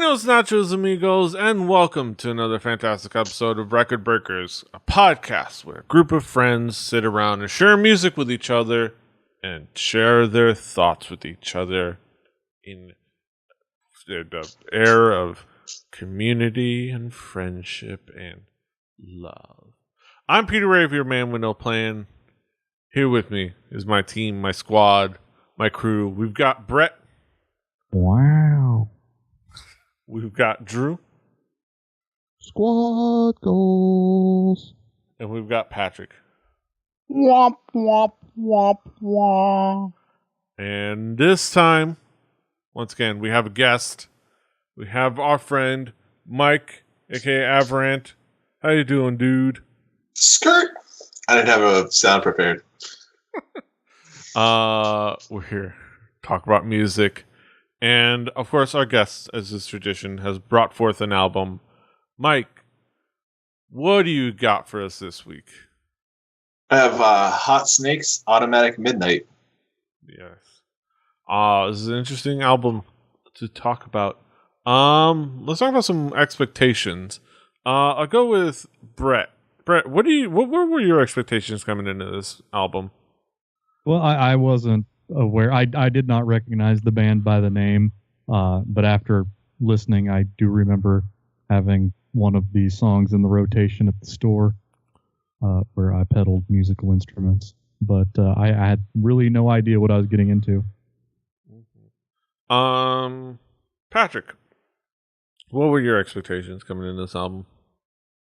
Buenos nachos, amigos, and welcome to another fantastic episode of Record Breakers, a podcast where a group of friends sit around and share music with each other and share their thoughts with each other in the air of community and friendship and love. I'm Peter Rave, your man with no plan. Here with me is my team, my squad, my crew. We've got Brett. Wow. We've got Drew. Squad goals. And we've got Patrick. Womp, womp, womp, womp. And this time, once again, we have a guest. We have our friend, Mike, a.k.a. Avarant. How you doing, dude? Skirt. I didn't have a sound prepared. We're here to talk about music. And, of course, our guest, as is tradition, has brought forth an album. Mike, what do you got for us this week? I have Hot Snakes, Automatic Midnight. Yes. This is an interesting album to talk about. Let's talk about some expectations. I'll go with Brett. Brett, what were your expectations coming into this album? Well, I wasn't aware. I did not recognize the band by the name, but after listening, I do remember having one of these songs in the rotation at the store where I peddled musical instruments. But I had really no idea what I was getting into. Patrick, what were your expectations coming into this album?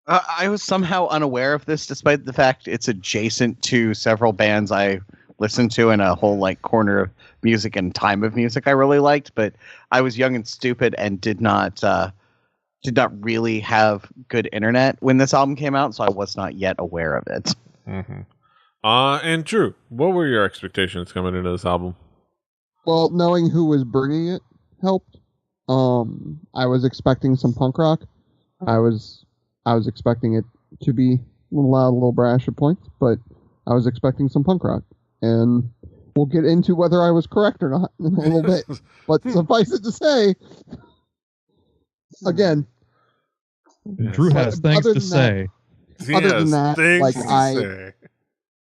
I was somehow unaware of this, despite the fact it's adjacent to several bands I listened to in a whole corner of music and time of music I really liked. But I was young and stupid and did not really have good internet when this album came out, so I was not yet aware of it. Mm-hmm. And Drew, what were your expectations coming into this album? Well, knowing who was bringing it helped. I was expecting some punk rock. I was expecting it to be a little loud, a little brash at points, but I was expecting some punk rock. And we'll get into whether I was correct or not in a little bit. But suffice it to say, again, Drew has things to say. Other than that,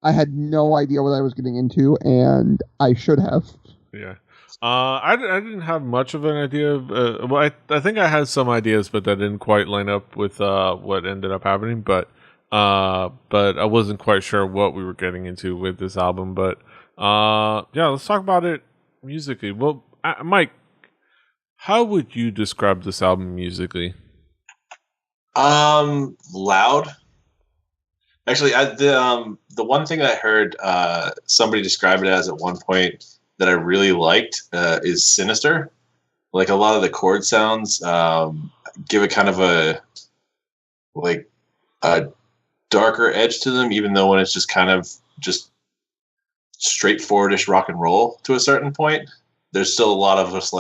I had no idea what I was getting into, and I should have. Yeah. I didn't have much of an idea of, I think I had some ideas, but that didn't quite line up with what ended up happening. But I wasn't quite sure what we were getting into with this album. But yeah, let's talk about it musically. Well, Mike, how would you describe this album musically? Loud. Actually, the one thing I heard somebody describe it as at one point that I really liked is sinister. Like a lot of the chord sounds give it kind of a darker edge to them, even though when it's just kind of just straightforwardish rock and roll to a certain point, there's still a lot of just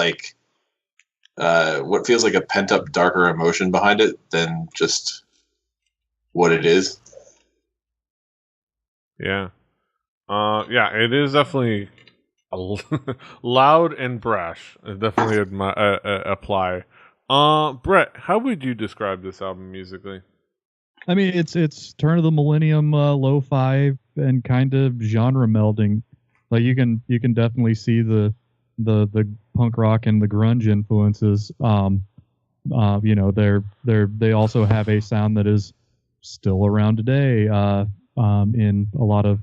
what feels like a pent up darker emotion behind it than just what it is. Yeah. Yeah, it is definitely loud and brash. I definitely apply. Brett, how would you describe this album musically? I mean, it's turn of the millennium lo-fi and kind of genre melding. Like you can definitely see the punk rock and the grunge influences. They also have a sound that is still around today in a lot of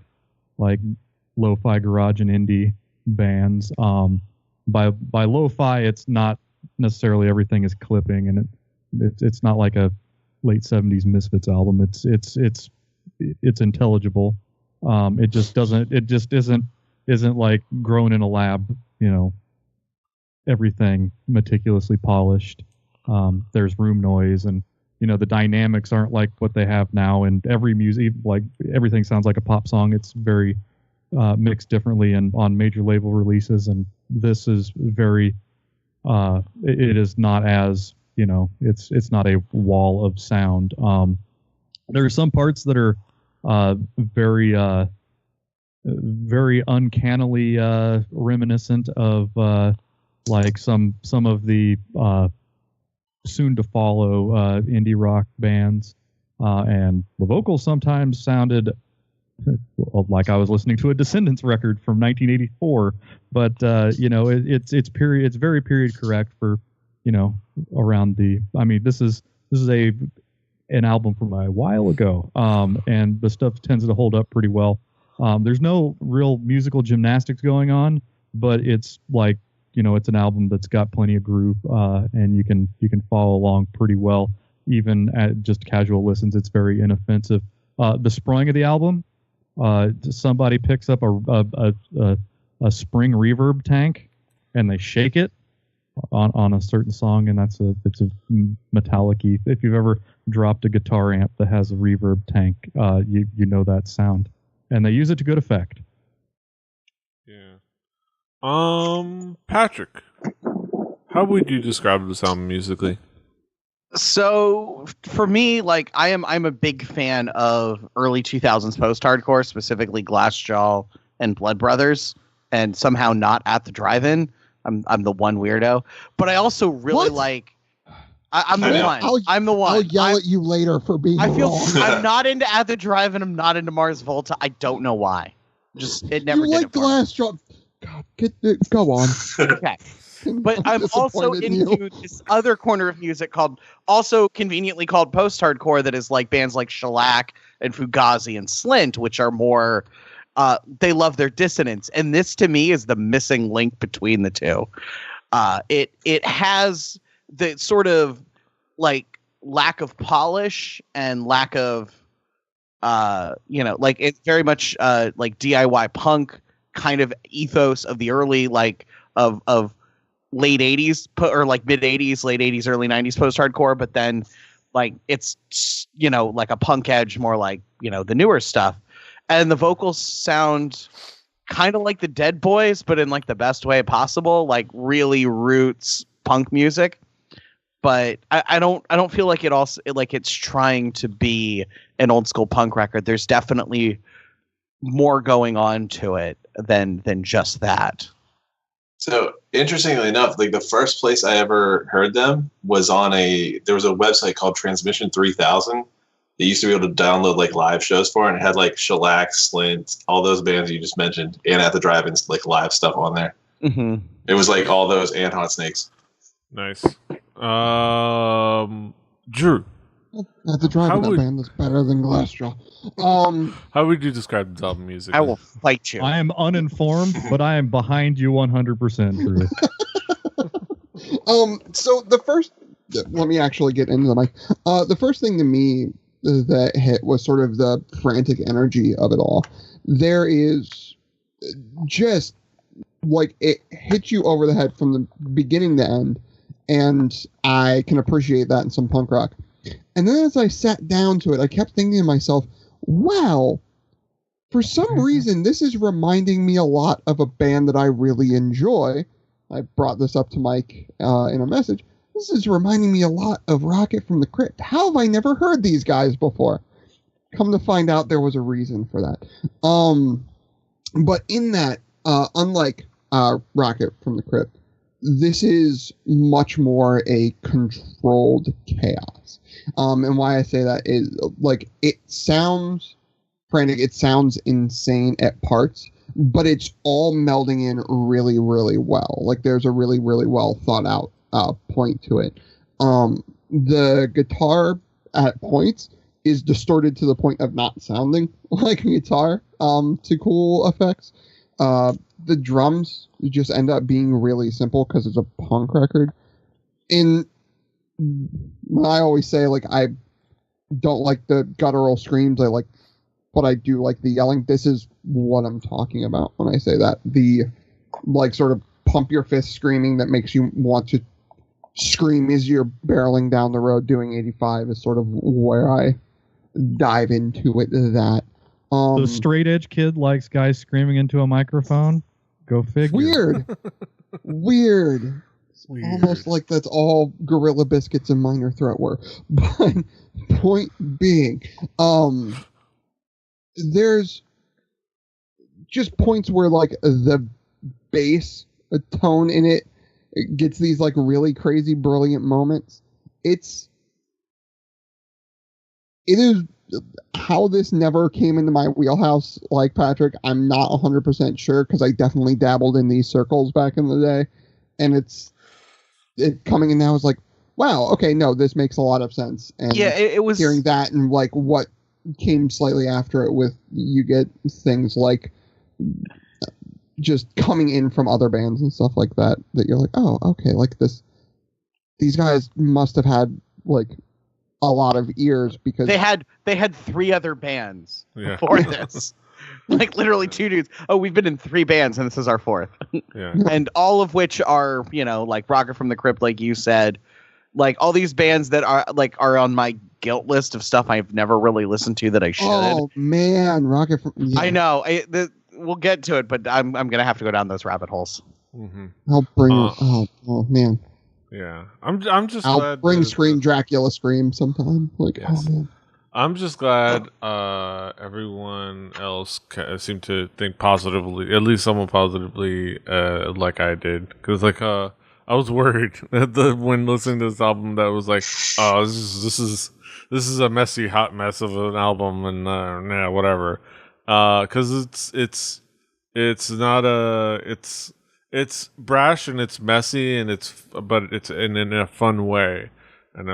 lo-fi garage and indie bands. By lo-fi, it's not necessarily everything is clipping, and it's not like a late 70s Misfits album. It's intelligible. It just isn't like grown in a lab, everything meticulously polished. There's room noise, and the dynamics aren't like what they have now, and every music, everything sounds like a pop song. It's very mixed differently and on major label releases, and this is very it is not as it's not a wall of sound. There are some parts that are very uncannily reminiscent of like some of the soon to follow indie rock bands, and the vocals sometimes sounded like I was listening to a Descendants record from 1984. But it's period. It's very period correct for around the. I mean, this is an album from a while ago, and the stuff tends to hold up pretty well. There's no real musical gymnastics going on, but it's like it's an album that's got plenty of groove, and you can follow along pretty well, even at just casual listens. It's very inoffensive. The spring of the album, somebody picks up a spring reverb tank and they shake it on a certain song, and it's a metallic-y. If you've ever dropped a guitar amp that has a reverb tank, you know that sound, and they use it to good effect. Yeah. Patrick, how would you describe this album musically? So for me, like I'm a big fan of early 2000s post-hardcore, specifically Glassjaw and Blood Brothers, and somehow not At the Drive-In. I'm the one weirdo, but I also really like. I'm the one. I'm the one. I'll yell at you later for being wrong. I'm not into At the Drive-In. I'm not into Mars Volta. I don't know why. Just it never. You did like it for me. Glassjaw? God, go on. Okay. But I'm also into this other corner of music also conveniently called post-hardcore, that is like bands like Shellac and Fugazi and Slint, which are more, they love their dissonance. And this to me is the missing link between the two. It has the sort of like lack of polish and lack of, like it's very much like DIY punk kind of ethos of the early, like of late 80s or like mid 80s, late 80s, early 90s post-hardcore, but then like it's like a punk edge, more like the newer stuff, and the vocals sound kind of like the Dead Boys, but in like the best way possible, like really roots punk music. But I don't feel like it's trying to be an old school punk record. There's definitely more going on to it than just that. So interestingly enough, like the first place I ever heard them was there was a website called Transmission 3000. They used to be able to download like live shows for it, and it had like Shellac, Slint, all those bands you just mentioned, and At the Drive-In's like live stuff on there. Mm-hmm. It was like all those and Hot Snakes. Nice. Drew. At the Drive-In, band that's better than Glassjaw. How would you describe the album music? I will fight you. I am uninformed, but I am behind you 100%, Drew. So the first, let me actually get into the mic. The first thing to me that hit was sort of the frantic energy of it all. There is just like it hits you over the head from the beginning to end, and I can appreciate that in some punk rock. And then as I sat down to it, I kept thinking to myself, wow, for some reason, this is reminding me a lot of a band that I really enjoy. I brought this up to Mike in a message. This is reminding me a lot of Rocket from the Crypt. How have I never heard these guys before? Come to find out, there was a reason for that. But in that, unlike Rocket from the Crypt, this is much more a controlled chaos. And why I say that is, like, it sounds frantic, it sounds insane at parts, but it's all melding in really, really well. Like, there's a really, really well thought out point to it. The guitar at points is distorted to the point of not sounding like a guitar to cool effects. The drums just end up being really simple because it's a punk record. I always say, like, I don't like the guttural screams. But I do like the yelling. This is what I'm talking about when I say that. The, like, sort of pump your fist screaming that makes you want to scream as you're barreling down the road doing 85 is sort of where I dive into it. The straight edge kid likes guys screaming into a microphone. Go figure. Weird. Almost like that's all Gorilla Biscuits and Minor Threat were. But point being, there's just points where, like, the bass tone in it gets these, like, really crazy, brilliant moments. it is how this never came into my wheelhouse, like Patrick. I'm not 100% sure because I definitely dabbled in these circles back in the day, and it coming in now is like, wow, okay, no, this makes a lot of sense. And Yeah, it was hearing that and like what came slightly after it with you get things like just coming in from other bands and stuff like that you're like, oh, okay, like these guys must have had like a lot of ears because they had 3 other bands Yeah. before this. Like literally 2 dudes. Oh, we've been in 3 bands and this is our 4th. Yeah. And all of which are, like Rocket from the Crypt, like you said, like all these bands that are on my guilt list of stuff I've never really listened to that I should. Oh man, Rocket from I know. We'll get to it, but I'm gonna have to go down those rabbit holes. Mm-hmm. I'll bring oh man. Yeah, I'm just I'll glad bring Scream Dracula Scream sometime. Like, Yes. oh man. I'm just glad everyone else seemed to think positively, at least somewhat positively, like I did. Because I was worried when listening to this album that was like, oh, this is a messy hot mess of an album, and yeah, whatever. Because it's brash and it's messy and but it's in a fun way. And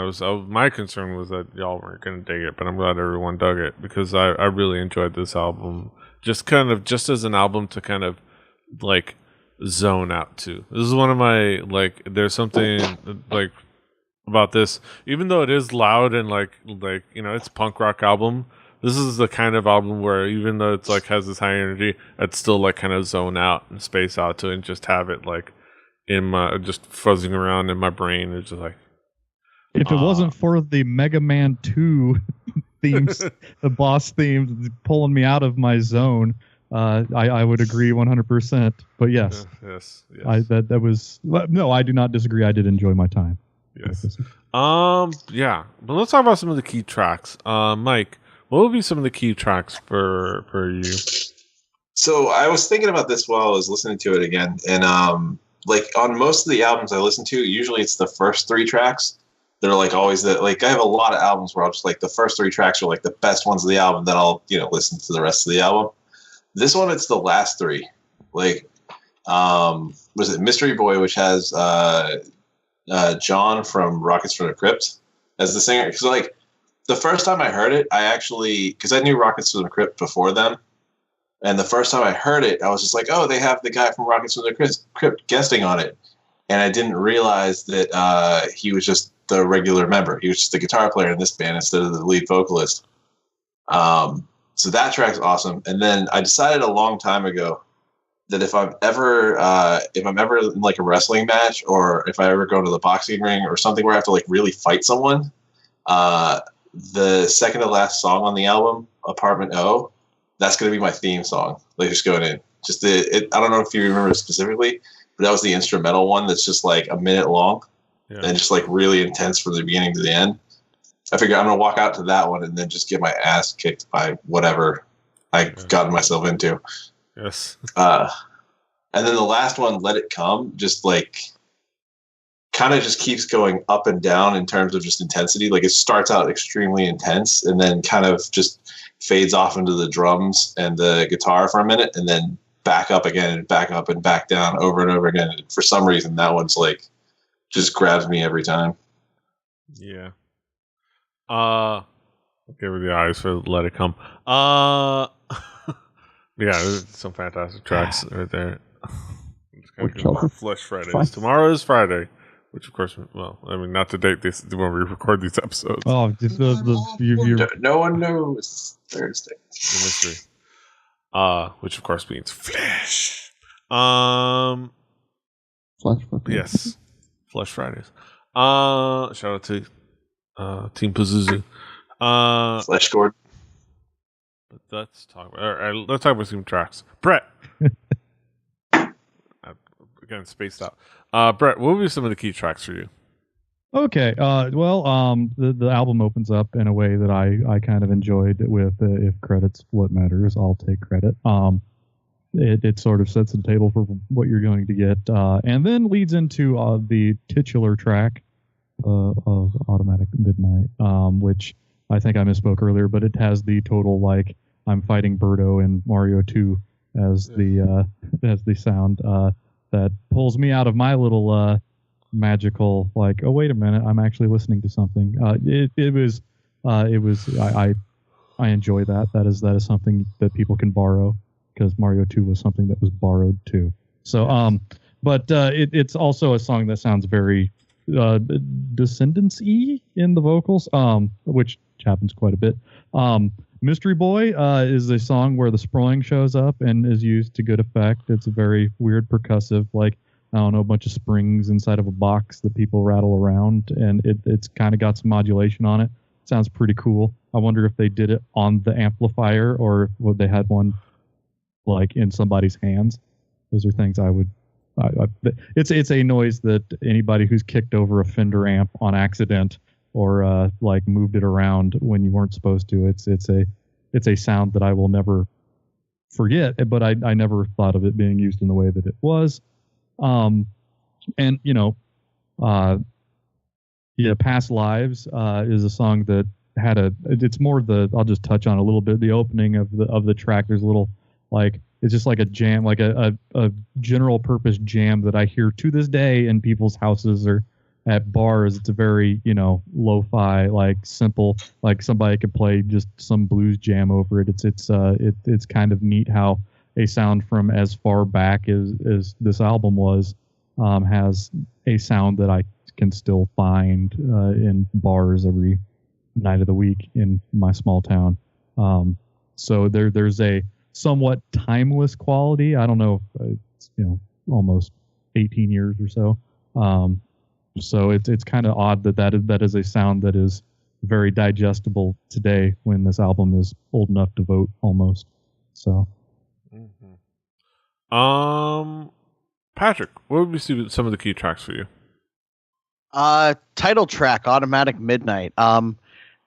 my concern was that y'all weren't going to dig it, but I'm glad everyone dug it because I really enjoyed this album. Just as an album to kind of like zone out to. This is one of my there's something like about this, even though it is loud and like it's a punk rock album. This is the kind of album where even though it's like has this high energy, I'd still like kind of zone out and space out to it and just have it like in my just fuzzing around in my brain. It's just like. If it wasn't for the Mega Man 2 themes, the boss themes pulling me out of my zone, I would agree 100%. But yes, yes. That was no. I do not disagree. I did enjoy my time. Yes. Yeah. But let's talk about some of the key tracks. Mike, what would be some of the key tracks for you? So I was thinking about this while I was listening to it again, and like on most of the albums I listen to, usually it's the first 3 tracks. They're like always I have a lot of albums where I'm just like the first 3 tracks are like the best ones of the album. Then I'll listen to the rest of the album. This one, it's the last 3. Like, was it Mystery Boy, which has John from Rockets from the Crypt as the singer? Because like the first time I heard it, because I knew Rockets from the Crypt before them, and the first time I heard it, I was just like, oh, they have the guy from Rockets from the Crypt guesting on it, and I didn't realize that he was just the regular member. He was just the guitar player in this band instead of the lead vocalist. So that track's awesome. And then I decided a long time ago that if I'm ever in like a wrestling match, or if I ever go to the boxing ring or something where I have to like really fight someone, the second to last song on the album, Apartment O, that's going to be my theme song. Like just going in, I don't know if you remember specifically, but that was the instrumental one. That's just like a minute long. Yeah. And just like really intense from the beginning to the end. I figure I'm gonna walk out to that one and then just get my ass kicked by whatever I gotten myself into. Yes. And then the last one, Let It Come, just like kind of just keeps going up and down in terms of just intensity. Like it starts out extremely intense and then kind of just fades off into the drums and the guitar for a minute and then back up again and back up and back down over and over again. And for some reason, that one's like just grabs me every time. Yeah. Okay, with the eyes for Let It Come. Yeah, there's some fantastic tracks right there. Flesh Fridays. Tomorrow is Friday, which of course, not to date this when we record these episodes. Oh, just no one knows Thursday. The mystery. Which of course means flesh. Flesh. Yes. Flesh Fridays. Shout out to Team Pazuzu. Flesh Gord. But let's talk about some tracks. Brett. Again, spaced out. Brett, what would be some of the key tracks for you? Okay. The album opens up in a way that I kind of enjoyed with if credit's what matters, I'll take credit. It sort of sets the table for what you're going to get, and then leads into the titular track, of Automatic Midnight, which I think I misspoke earlier, but it has the total like I'm fighting Birdo in Mario 2 as the sound that pulls me out of my little magical like, oh wait a minute, I'm actually listening to something. I enjoy that. That is something that people can borrow, because Mario 2 was something that was borrowed too. So but it's also a song that sounds very Descendants-y in the vocals, which happens quite a bit. Mystery Boy is a song where the sproing shows up and is used to good effect. It's a very weird percussive, like, I don't know, a bunch of springs inside of a box that people rattle around, and it's kind of got some modulation on it. Sounds pretty cool. I wonder if they did it on the amplifier or if they had one like in somebody's hands. Those are things I would. It's a noise that anybody who's kicked over a Fender amp on accident or like moved it around when you weren't supposed to. It's a sound that I will never forget. But I never thought of it being used in the way that it was. And you know, Past Lives is a song that had it's more I'll just touch on a little bit the opening of the track. There's a little like. It's just like a jam, like a general purpose jam that I hear to this day in people's houses or at bars. It's a very, lo-fi, like simple, like somebody could play just some blues jam over it. It's kind of neat how a sound from as far back as this album was has a sound that I can still find in bars every night of the week in my small town. So there's a somewhat timeless quality. I don't know if it's almost 18 years or so. So it's kind of odd that is a sound that is very digestible today when this album is old enough to vote almost. So, Patrick, what would be some of the key tracks for you? Title track, Automatic Midnight.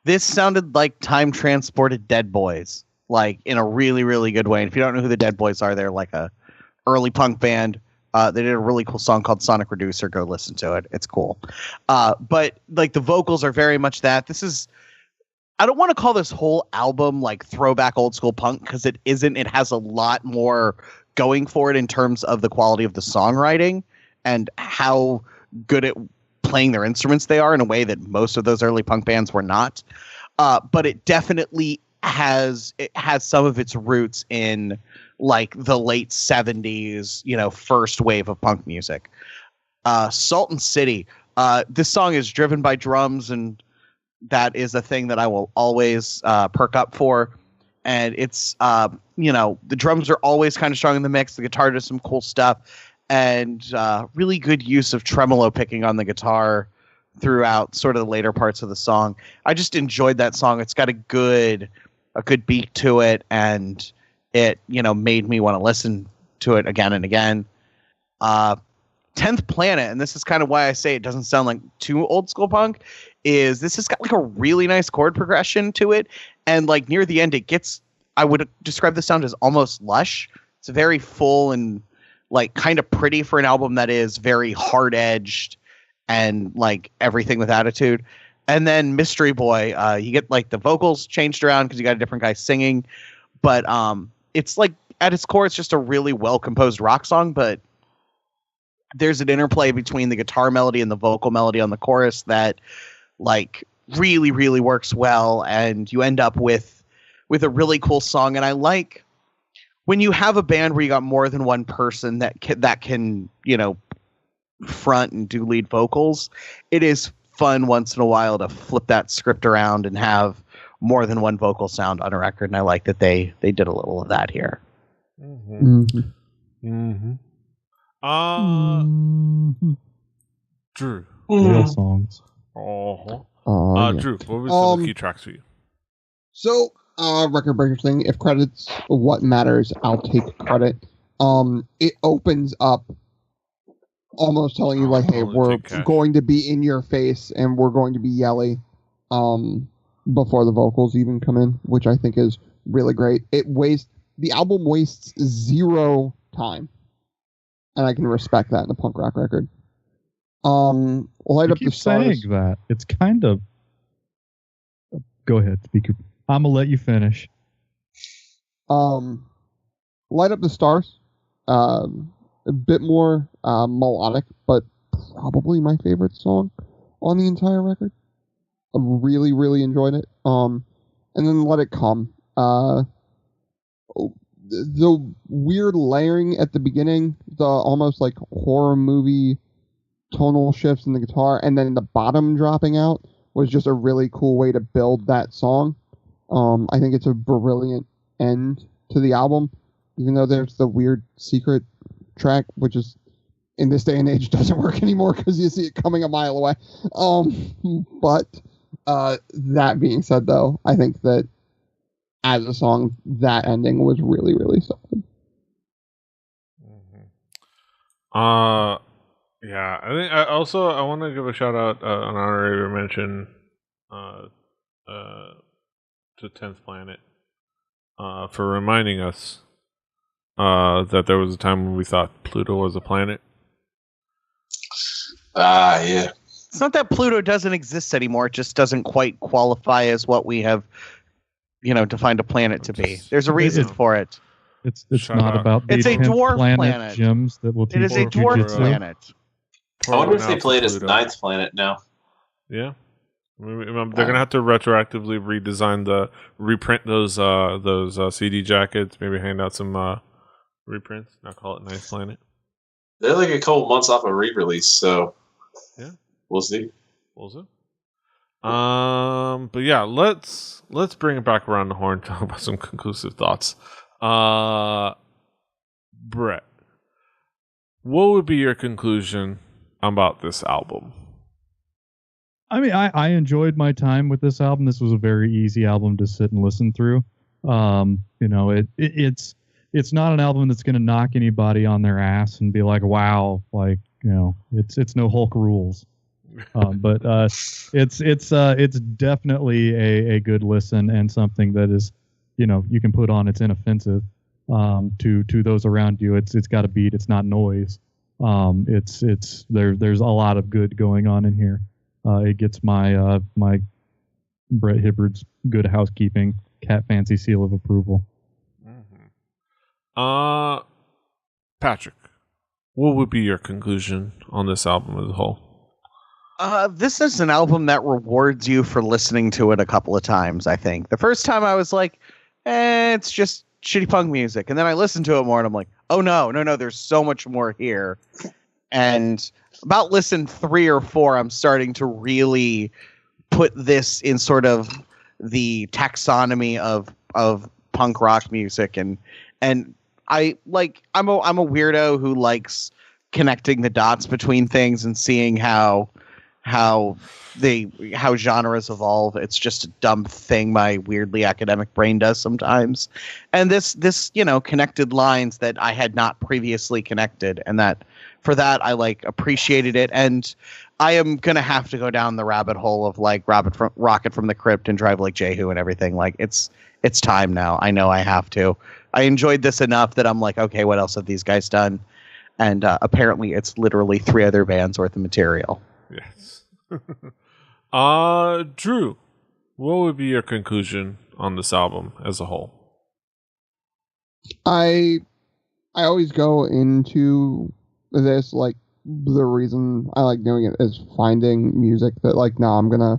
This sounded like time transported Dead Boys. Like in a really, really good way. And if you don't know who the Dead Boys are, they're like a early punk band. They did a really cool song called Sonic Reducer. Go listen to it. It's cool. But like the vocals are very much that. I don't want to call this whole album like throwback old school punk, because it isn't. It has a lot more going for it in terms of the quality of the songwriting and how good at playing their instruments they are in a way that most of those early punk bands were not. But it definitely has some of its roots in like the late 70s, first wave of punk music. Sultan City. This song is driven by drums, and that is a thing that I will always perk up for. And it's, the drums are always kind of strong in the mix. The guitar does some cool stuff, and really good use of tremolo picking on the guitar throughout sort of the later parts of the song. I just enjoyed that song. It's got a good beat to it, and it, made me want to listen to it again and again. 10th Planet, and this is kind of why I say it doesn't sound like too old school punk, is this has got like a really nice chord progression to it, and like near the end I would describe the sound as almost lush. It's very full and like kind of pretty for an album that is very hard edged and like everything with attitude. And then Mystery Boy, you get like the vocals changed around because you got a different guy singing, but it's like at its core, it's just a really well composed rock song. But there's an interplay between the guitar melody and the vocal melody on the chorus that like really, really works well, and you end up with a really cool song. And I like when you have a band where you got more than one person that can front and do lead vocals. It is fun once in a while to flip that script around and have more than one vocal sound on a record, and I like that they did a little of that here. Drew. Real songs. Yeah. Drew, what were some of the key tracks for you? So, record breaker thing. If credit's what matters, I'll take credit. It opens up almost telling you like, hey, we're going to be in your face and we're going to be yelly before the vocals even come in, which I think is really great. The album wastes zero time, and I can respect that in a punk rock record. Light You Up the keep Stars. saying that. It's kind of. Go ahead, speaker. I'm gonna let you finish. Light Up the Stars. A bit more melodic, but probably my favorite song on the entire record. I really, really enjoyed it. And then Let It Come. The weird layering at the beginning, the almost like horror movie tonal shifts in the guitar, and then the bottom dropping out was just a really cool way to build that song. I think it's a brilliant end to the album, even though there's the weird secret track, which is in this day and age doesn't work anymore because you see it coming a mile away. But that being said, though, I think that as a song, that ending was really, really solid. Yeah, I think I want to give a shout out, an honorary mention, to 10th Planet, for reminding us that there was a time when we thought Pluto was a planet. Yeah. It's not that Pluto doesn't exist anymore. It just doesn't quite qualify as what we have, defined a planet to be. There's a reason for it. It's Shut not up. about the It's a 10th dwarf planet planet. gems that will It teach is a you dwarf jujitsu. planet. I wonder if Pour they one out played for as Pluto. Ninth Planet now. Yeah. They're gonna have to retroactively redesign reprint those CD jackets. Maybe hand out some reprints. Now call it Nice Planet. They're like a couple months off a re-release, so Yeah. we'll see. But yeah, let's bring it back around the horn. Talk about some conclusive thoughts. Brett, what would be your conclusion about this album? I mean, I enjoyed my time with this album. This was a very easy album to sit and listen through. It's not an album that's going to knock anybody on their ass and be like, wow, like, it's no Hulk rules. But it's definitely a good listen and something that is, you can put on. It's inoffensive to those around you. It's got a beat. It's not noise. There's a lot of good going on in here. It gets my Brett Hibbard's Good Housekeeping cat fancy seal of approval. Patrick, what would be your conclusion on this album as a whole? This is an album that rewards you for listening to it a couple of times, I think. The first time I was like, it's just shitty punk music. And then I listened to it more and I'm like, oh, no, there's so much more here. And about listen 3 or 4, I'm starting to really put this in sort of the taxonomy of punk rock music. And I'm a weirdo who likes connecting the dots between things and seeing how genres evolve. It's just a dumb thing my weirdly academic brain does sometimes. And this connected lines that I had not previously connected, and that for that I appreciated it. And I am gonna have to go down the rabbit hole of Rocket from the Crypt and Drive Like Jehu and everything. It's time now. I know I have to. I enjoyed this enough that I'm like, okay, what else have these guys done? And apparently it's literally 3 other bands worth of material. Yes. Drew, what would be your conclusion on this album as a whole? I always go into this the reason I like doing it is finding music that I'm gonna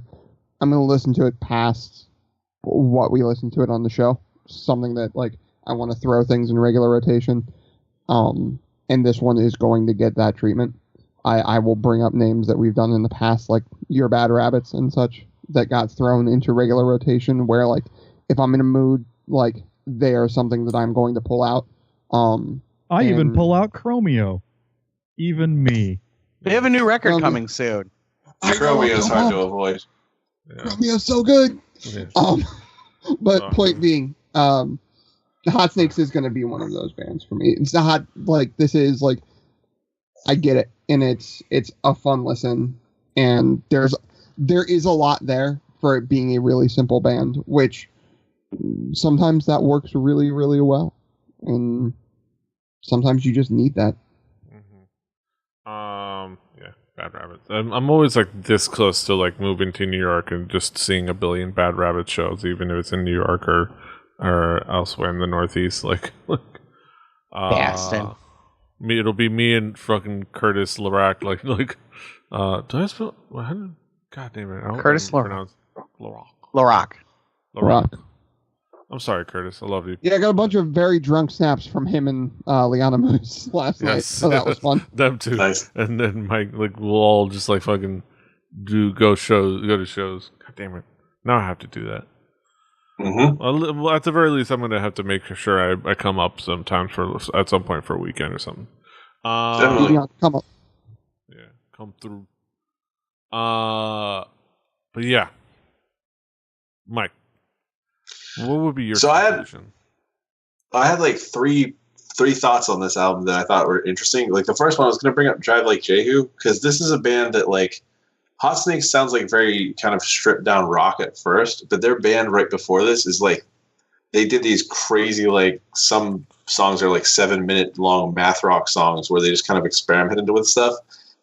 listen to it past what we listen to it on the show. Something that I want to throw things in regular rotation. And this one is going to get that treatment. I will bring up names that we've done in the past, like Your Bad Rabbits and such, that got thrown into regular rotation, where if I'm in a mood, they are something that I'm going to pull out. I even pull out Chromeo. Even me. They have a new record coming soon. Chromeo's hard to avoid. Yeah. Chromeo's so good. Yeah. But point being, Hot Snakes is going to be one of those bands for me. It's not this is I get it, and it's a fun listen, and there is a lot there for it being a really simple band, which sometimes that works really, really well, and sometimes you just need that. Yeah, Bad Rabbits. I'm always like this close to like moving to New York and just seeing a billion Bad Rabbit shows, even if it's in New York or elsewhere in the Northeast. Boston. It'll be me and fucking Curtis Larac. Do I spell? God damn it! I don't Curtis pronounce Larac. Larock. Rock. I'm sorry, Curtis. I love you. Yeah, I got a bunch of very drunk snaps from him and Liana Moose last night, so that was fun. Them too. Nice. And then Mike, we'll all just fucking go to shows. God damn it! Now I have to do that. Mm-hmm. Well, at the very least, I'm gonna have to make sure I come up sometimes at some point for a weekend or something. Definitely. Yeah, come up. Yeah, come through. But yeah, Mike, what would be your conclusion? I had like three thoughts on this album that I thought were interesting. Like the first one, I was going to bring up Drive Like Jehu, because this is a band that like Hot Snakes sounds like very kind of stripped down rock at first, but their band right before this is like they did these crazy, like some songs are like 7-minute long math rock songs where they just kind of experimented with stuff.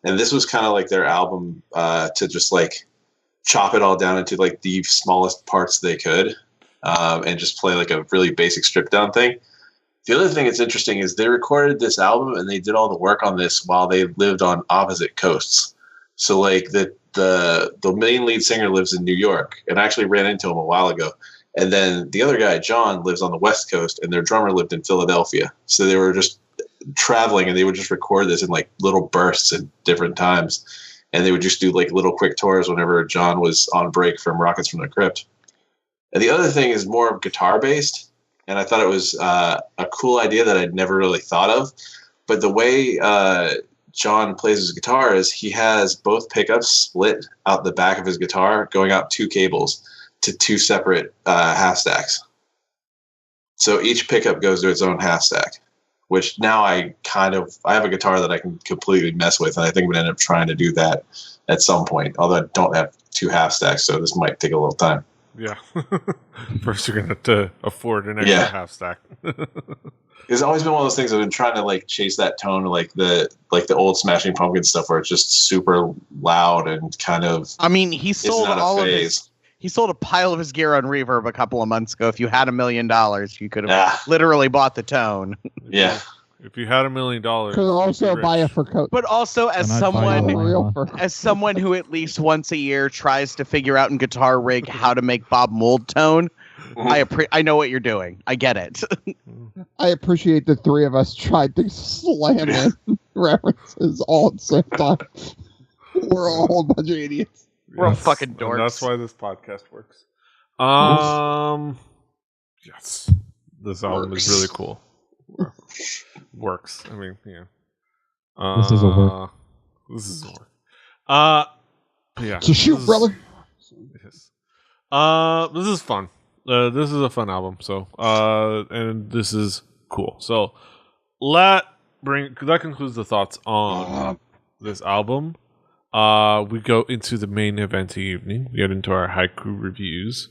And this was kind of like their album to just like chop it all down into like the smallest parts they could and just play like a really basic stripped down thing. The other thing that's interesting is they recorded this album and they did all the work on this while they lived on opposite coasts. So like the main lead singer lives in New York, and I actually ran into him a while ago. And then the other guy, John, lives on the West Coast, and their drummer lived in Philadelphia. So they were just traveling, and they would just record this in like little bursts at different times. And they would just do like little quick tours whenever John was on break from Rockets from the Crypt. And the other thing is more guitar based. And I thought it was a cool idea that I'd never really thought of. But the way John plays his guitar is he has both pickups split out the back of his guitar, going out 2 cables to 2 separate half stacks. So each pickup goes to its own half stack, which now I have a guitar that I can completely mess with. And I think I'm going to end up trying to do that at some point, although I don't have 2 half stacks. So this might take a little time. Yeah. First, you're going to have to afford an extra half stack. It's always been one of those things I've been trying to like chase that tone, like the old Smashing Pumpkins stuff, where it's just super loud and kind of. I mean, he sold all of his. He sold a pile of his gear on Reverb a couple of months ago. If you had $1 million, you could have literally bought the tone. Yeah. If you had $1 million, could also buy a fur coat. But also, as someone who at least once a year tries to figure out in Guitar Rig how to make Bob Mould tone, I know what you're doing. I get it. I appreciate the 3 of us tried to slam in references all at the same time. We're all a bunch of idiots. We're all fucking dorks. And that's why this podcast works. Yes. This album is really cool. Works. I mean, yeah. This is a work. This is a work. Yeah. So shoot, brother. Yes. This is fun. This is a fun album. So, and this is cool. So, that concludes the thoughts on this album. We go into the main event of the evening. We get into our haiku reviews.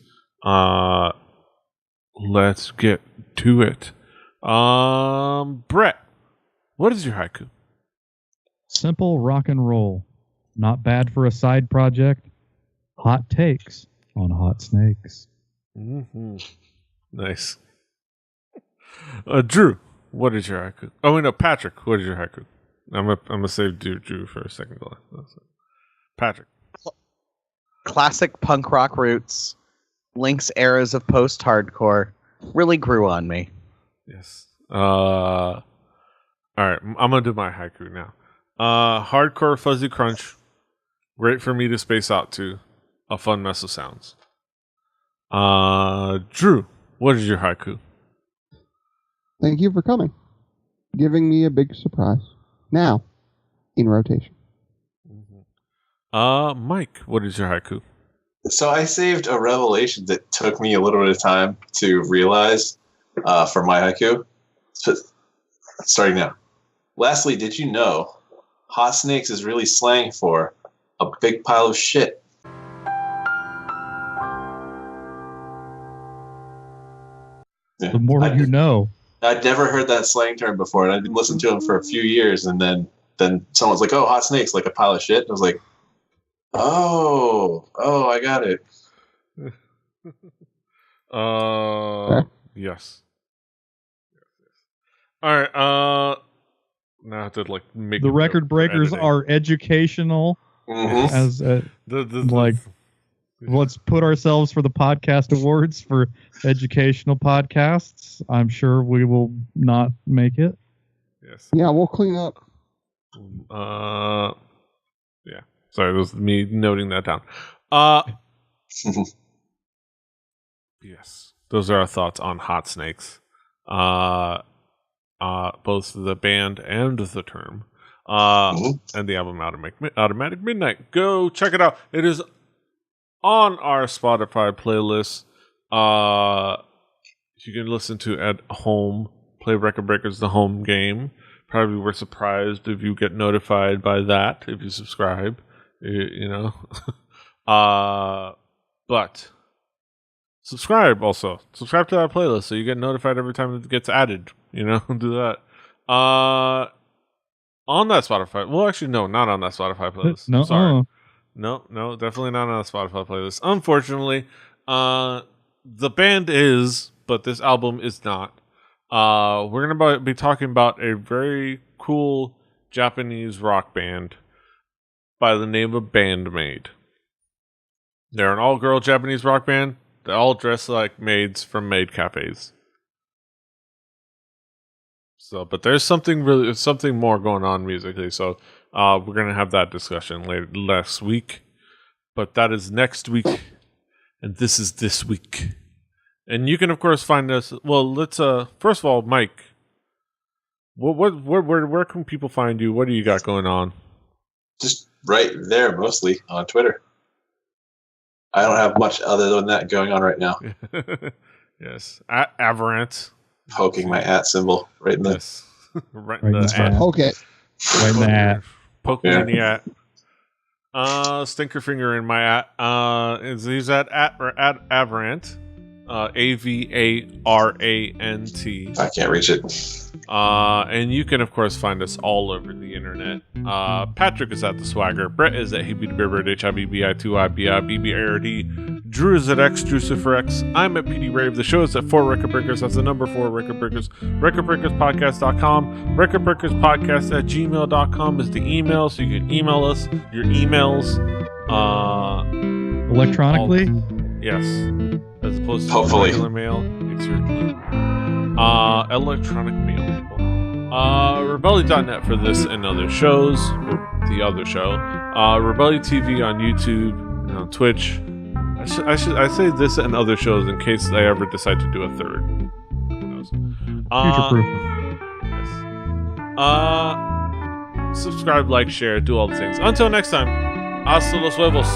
Let's get to it. Brett, what is your haiku? Simple rock and roll. Not bad for a side project. Hot takes on Hot Snakes. Mm-hmm. Nice. Drew, what is your haiku? Oh, wait, no, Patrick, what is your haiku? I'm gonna save Drew for a second. Patrick. Classic punk rock roots. Link's eras of post-hardcore really grew on me. Yes. All right, I'm gonna do my haiku now. Hardcore fuzzy crunch. Great for me to space out to. A fun mess of sounds. Drew, what is your haiku? Thank you for coming. Giving me a big surprise. Now, in rotation. Mike, what is your haiku? So I saved a revelation that took me a little bit of time to realize for my haiku. So, starting now. Lastly, did you know Hot Snakes is really slang for a big pile of shit? The more you know. I'd never heard that slang term before, and I'd been listening to him for a few years, and then then someone's like, "Oh, Hot Snakes," like a pile of shit. And I was like, "Oh, I got it." Yes. All right. Now I have to like make The a record note for breakers editing. are educational. Mhm. As The let's put ourselves for the podcast awards for educational podcasts. I'm sure we will not make it. yes. Yeah, we'll clean up. Yeah. Sorry, it was me noting that down. Yes. Those are our thoughts on Hot Snakes. Both the band and the term. And the album Automatic Midnight. Go check it out. It is on our Spotify playlist. You can listen to at home. Play Record Breakers the home game. Probably were surprised if you get notified by that if you subscribe. You know. But subscribe also. Subscribe to that playlist so you get notified every time it gets added. You know, do that. On that Spotify. Well, actually, no, not on that Spotify playlist. No, Sorry. No, definitely not on a Spotify playlist. Unfortunately, the band is, but this album is not. We're gonna be talking about a very cool Japanese rock band by the name of Bandmaid. They're an all-girl Japanese rock band. They all dress like maids from maid cafes. So, but there's something more going on musically. So, we're gonna have that discussion next week. But that is next week, and this is this week. And you can, of course, find us. Well, let's first of all, Mike. Where can people find you? What do you got going on? Just right there, mostly on Twitter. I don't have much other than that going on right now. Yes, at Avarant. Poking my @ symbol right in the. Yes, right in the Right in at. the Okay. Right in the hat. Poke me in the at. Stinker finger in my at. He's at Avarant. Avarant. I can't reach it. And you can, of course, find us all over the internet. Patrick is at The Swagger. Brett is at HBBBird, HIBBI2IBIBBARD. Drew is at X, Drucifer X. I'm at PD Rave. The show is at 4 Record Breakers. That's the number 4 Record Breakers. RecordBreakersPodcast.com. RecordBreakersPodcast@gmail.com is the email, so you can email us your emails. Electronically? Yes. As opposed to Hopefully. regular mail, it's your electronic mail, people. Rebelli.net for this and other shows, or the other show. Rebelli TV on YouTube, on Twitch. I say this and other shows in case I ever decide to do a third. Who knows? Future proof. Yes. Subscribe, like, share, do all the things. Until next time, hasta los huevos.